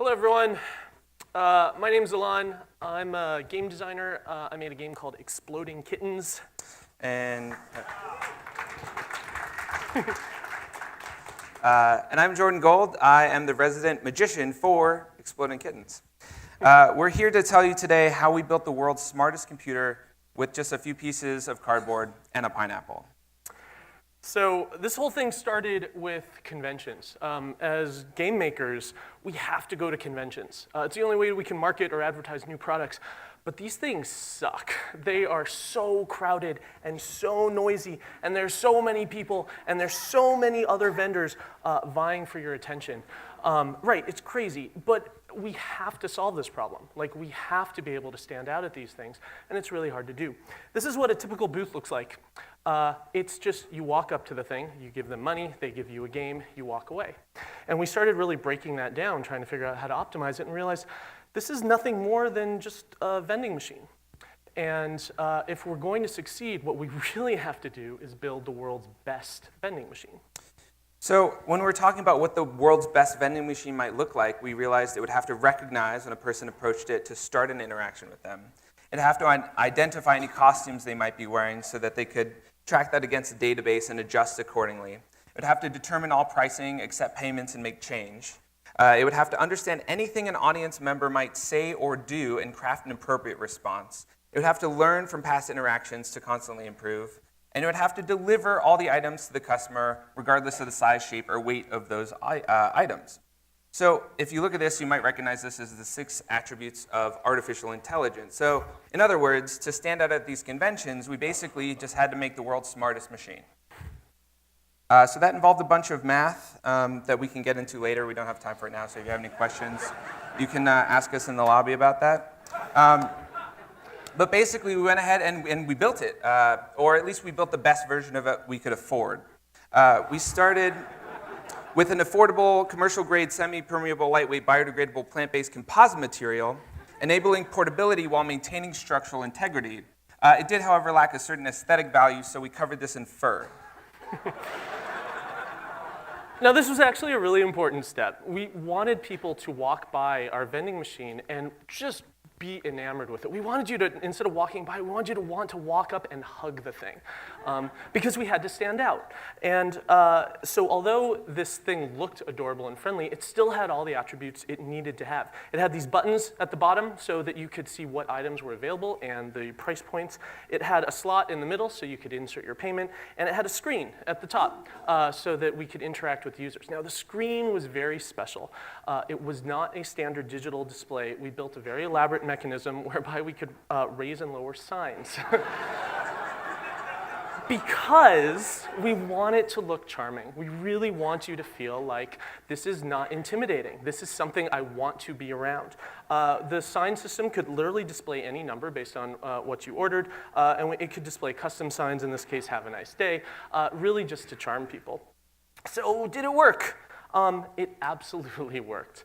Hello, everyone. My name's Elan. I'm a game designer. I made a game called Exploding Kittens. And I'm Jordan Gold. I am the resident magician for Exploding Kittens. We're here to tell you today how we built the world's smartest computer with just a few pieces of cardboard and a pineapple. So this whole thing started with conventions. As game makers, we have to go to conventions. It's the only way we can market or advertise new products. But these things suck. They are so crowded and so noisy, and there's so many people, and there's so many other vendors vying for your attention. Right, it's crazy, but we have to solve this problem. Like, we have to be able to stand out at these things, and it's really hard to do. This is what a typical booth looks like. It's just you walk up to the thing, you give them money, they give you a game, you walk away. And we started really breaking that down, trying to figure out how to optimize it, and realized this is nothing more than just a vending machine. And if we're going to succeed, what we really have to do is build the world's best vending machine. So when we're talking about what the world's best vending machine might look like, we realized it would have to recognize when a person approached it to start an interaction with them. It'd have to identify any costumes they might be wearing so that they could track that against a database and adjust accordingly. It would have to determine all pricing, accept payments, and make change. It would have to understand anything an audience member might say or do and craft an appropriate response. It would have to learn from past interactions to constantly improve. And it would have to deliver all the items to the customer, regardless of the size, shape, or weight of those items. So if you look at this, you might recognize this as the 6 attributes of artificial intelligence. So in other words, to stand out at these conventions, we basically just had to make the world's smartest machine. So that involved a bunch of math that we can get into later. We don't have time for it now, so if you have any questions, you can ask us in the lobby about that. But basically, we went ahead and we built it, or at least we built the best version of it we could afford. We started with an affordable, commercial-grade, semi-permeable, lightweight, biodegradable, plant-based composite material, enabling portability while maintaining structural integrity. It did, however, lack a certain aesthetic value, so we covered this in fur. Now, this was actually a really important step. We wanted people to walk by our vending machine and just be enamored with it. We wanted you to, instead of walking by, we wanted you to want to walk up and hug the thing because we had to stand out. And so although this thing looked adorable and friendly, it still had all the attributes it needed to have. It had these buttons at the bottom so that you could see what items were available and the price points. It had a slot in the middle so you could insert your payment, and it had a screen at the top so that we could interact with users. Now, the screen was very special. It was not a standard digital display. We built a very elaborate mechanism whereby we could raise and lower signs. Because we want it to look charming. We really want you to feel like this is not intimidating. This is something I want to be around. The sign system could literally display any number based on what you ordered, and it could display custom signs, in this case, have a nice day, really just to charm people. So did it work? It absolutely worked.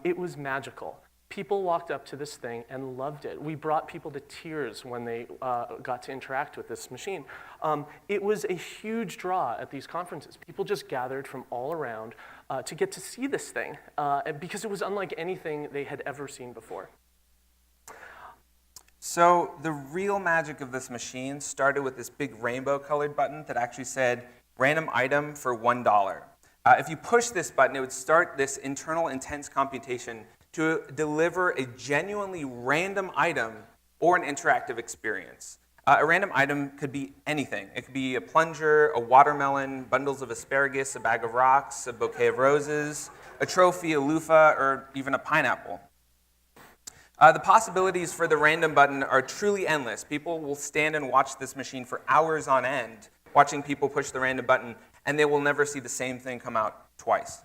It was magical. People walked up to this thing and loved it. We brought people to tears when they got to interact with this machine. It was a huge draw at these conferences. People just gathered from all around to get to see this thing because it was unlike anything they had ever seen before. So the real magic of this machine started with this big rainbow-colored button that actually said, random item for $1. If you push this button, it would start this internal intense computation to deliver a genuinely random item or an interactive experience. A random item could be anything. It could be a plunger, a watermelon, bundles of asparagus, a bag of rocks, a bouquet of roses, a trophy, a loofah, or even a pineapple. The possibilities for the random button are truly endless. People will stand and watch this machine for hours on end, watching people push the random button, and they will never see the same thing come out twice.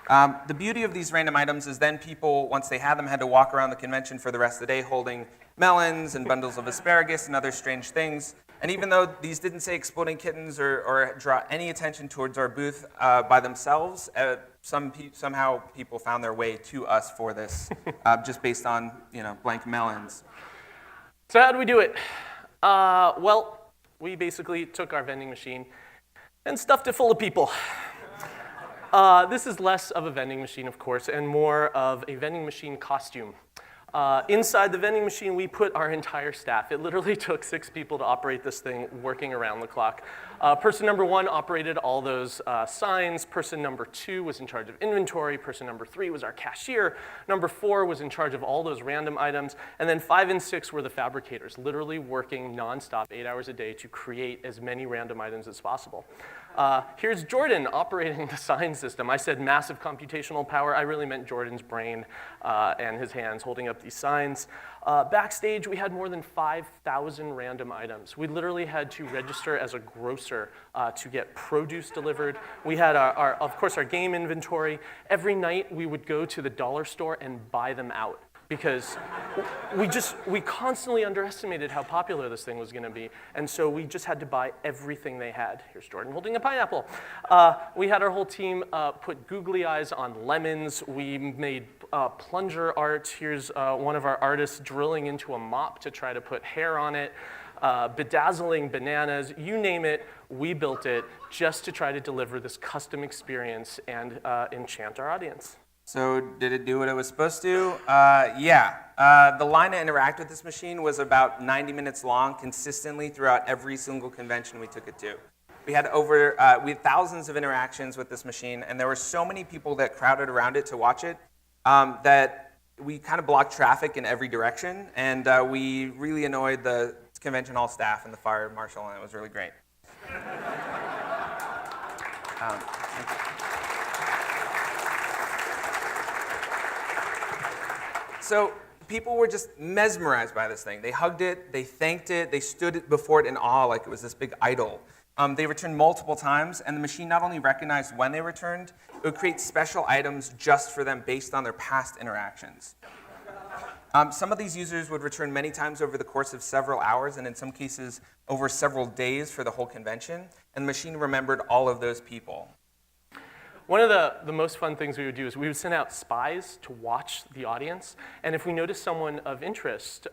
The beauty of these random items is then people, once they had them, had to walk around the convention for the rest of the day holding melons and bundles of asparagus and other strange things. And even though these didn't say exploding kittens or draw any attention towards our booth by themselves, somehow people found their way to us for this, just based on blank melons. So how did we do it? Well, we basically took our vending machine and stuffed it full of people. This is less of a vending machine, of course, and more of a vending machine costume. Inside the vending machine, we put our entire staff. It literally took 6 people to operate this thing, working around the clock. Person number 1 operated all those signs. Person number 2 was in charge of inventory. Person number 3 was our cashier. Number 4 was in charge of all those random items. And then 5 and 6 were the fabricators, literally working nonstop 8 hours a day to create as many random items as possible. Here's Jordan operating the sign system. I said massive computational power. I really meant Jordan's brain and his hands holding up these signs. Backstage, we had more than 5,000 random items. We literally had to register as a grocer to get produce delivered. We had, of course, our game inventory. Every night, we would go to the dollar store and buy them out, because we constantly underestimated how popular this thing was going to be, and so we just had to buy everything they had. Here's Jordan holding a pineapple. We had our whole team put googly eyes on lemons. We made plunger art. Here's one of our artists drilling into a mop to try to put hair on it. Bedazzling bananas, you name it, we built it just to try to deliver this custom experience and enchant our audience. So did it do what it was supposed to? Yeah. The line to interact with this machine was about 90 minutes long consistently throughout every single convention we took it to. We had thousands of interactions with this machine, and there were so many people that crowded around it to watch it that we kind of blocked traffic in every direction, and we really annoyed the convention hall staff and the fire marshal, and it was really great. So people were just mesmerized by this thing. They hugged it, they thanked it, they stood before it in awe like it was this big idol. They returned multiple times, and the machine not only recognized when they returned, it would create special items just for them based on their past interactions. Some of these users would return many times over the course of several hours, and in some cases over several days for the whole convention, and the machine remembered all of those people. One of the most fun things we would do is we would send out spies to watch the audience, and if we noticed someone of interest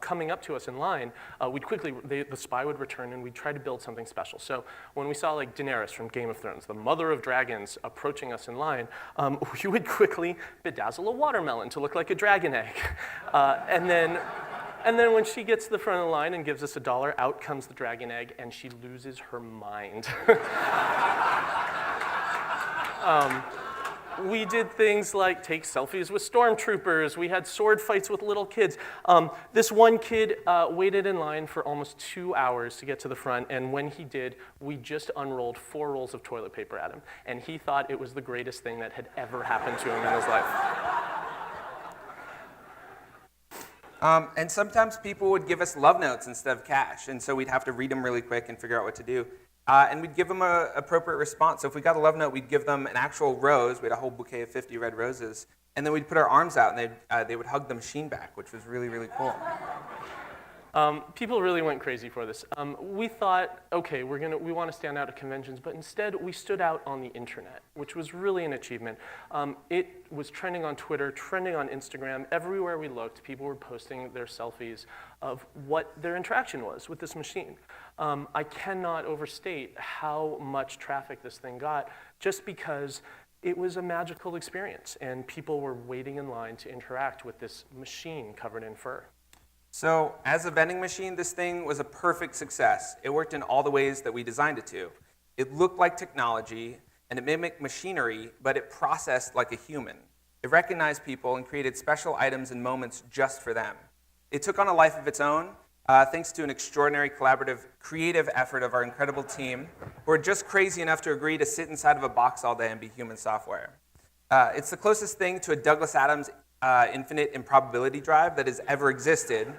coming up to us in line, the spy would return and we'd try to build something special. So when we saw like Daenerys from Game of Thrones, the mother of dragons, approaching us in line, we would quickly bedazzle a watermelon to look like a dragon egg. And then when she gets to the front of the line and gives us $1, out comes the dragon egg, and she loses her mind. We did things like take selfies with stormtroopers. We had sword fights with little kids. This one kid waited in line for almost 2 hours to get to the front, and when he did, we just unrolled 4 rolls of toilet paper at him, and he thought it was the greatest thing that had ever happened to him in his life. And sometimes people would give us love notes instead of cash, and so we'd have to read them really quick and figure out what to do. And we'd give them an appropriate response. So if we got a love note, we'd give them an actual rose. We had a whole bouquet of 50 red roses. And then we'd put our arms out, and they would hug the machine back, which was really, really cool. People really went crazy for this. We thought, okay, we want to stand out at conventions, but instead we stood out on the internet, which was really an achievement. It was trending on Twitter, trending on Instagram. Everywhere we looked, people were posting their selfies of what their interaction was with this machine. I cannot overstate how much traffic this thing got just because it was a magical experience, and people were waiting in line to interact with this machine covered in fur. So as a vending machine, this thing was a perfect success. It worked in all the ways that we designed it to. It looked like technology, and it mimicked machinery, but it processed like a human. It recognized people and created special items and moments just for them. It took on a life of its own, thanks to an extraordinary collaborative, creative effort of our incredible team, who are just crazy enough to agree to sit inside of a box all day and be human software. It's the closest thing to a Douglas Adams infinite improbability drive that has ever existed.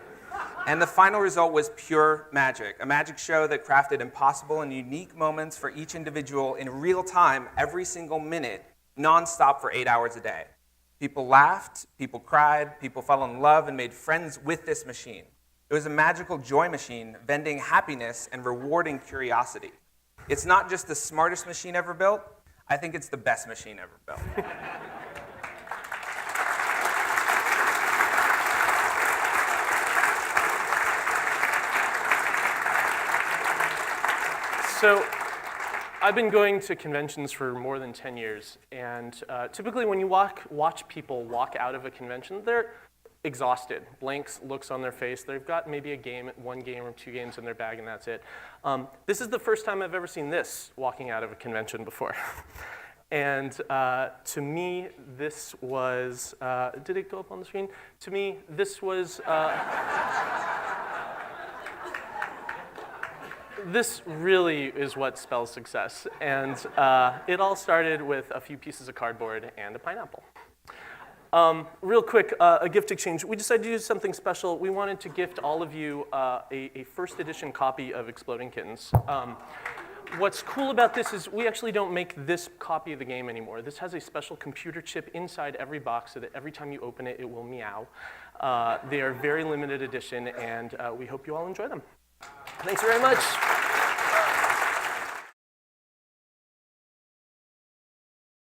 And the final result was pure magic, a magic show that crafted impossible and unique moments for each individual in real time, every single minute, nonstop for 8 hours a day. People laughed, people cried, people fell in love and made friends with this machine. It was a magical joy machine, vending happiness and rewarding curiosity. It's not just the smartest machine ever built, I think it's the best machine ever built. So I've been going to conventions for more than 10 years, and typically when you watch people walk out of a convention, they're exhausted, blank looks on their face. They've got maybe one game or 2 games in their bag, and that's it. This is the first time I've ever seen this walking out of a convention before. And to me, this was, did it go up on the screen? To me, this was, this really is what spells success. And it all started with a few pieces of cardboard and a pineapple. Real quick, a gift exchange. We decided to do something special. We wanted to gift all of you a first edition copy of Exploding Kittens. What's cool about this is we actually don't make this copy of the game anymore. This has a special computer chip inside every box so that every time you open it, it will meow. They are very limited edition, and we hope you all enjoy them. Thanks very much.